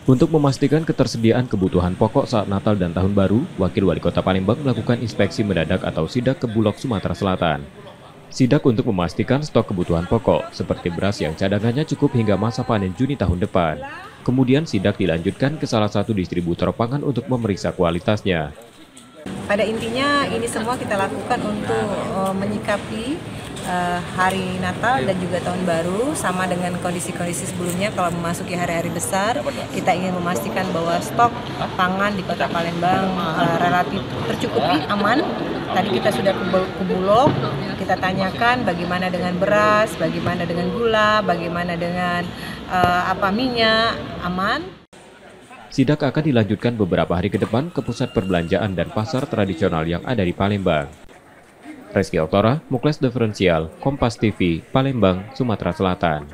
Untuk memastikan ketersediaan kebutuhan pokok saat Natal dan Tahun Baru, Wakil Wali Kota Palembang melakukan inspeksi mendadak atau sidak ke Bulog, Sumatera Selatan. Sidak untuk memastikan stok kebutuhan pokok, seperti beras yang cadangannya cukup hingga masa panen Juni tahun depan. Kemudian sidak dilanjutkan ke salah satu distributor pangan untuk memeriksa kualitasnya. Pada intinya ini semua kita lakukan untuk menyikapi hari Natal dan juga Tahun Baru sama dengan kondisi-kondisi sebelumnya. Kalau memasuki hari-hari besar, kita ingin memastikan bahwa stok pangan di Kota Palembang relatif tercukupi, aman. Tadi kita sudah ke Bulog, kita tanyakan bagaimana dengan beras, bagaimana dengan gula, bagaimana dengan minyak, aman. Sidak akan dilanjutkan beberapa hari ke depan ke pusat perbelanjaan dan pasar tradisional yang ada di Palembang. Reski Oktora, Mukles Diferensial, Kompas TV, Palembang, Sumatera Selatan.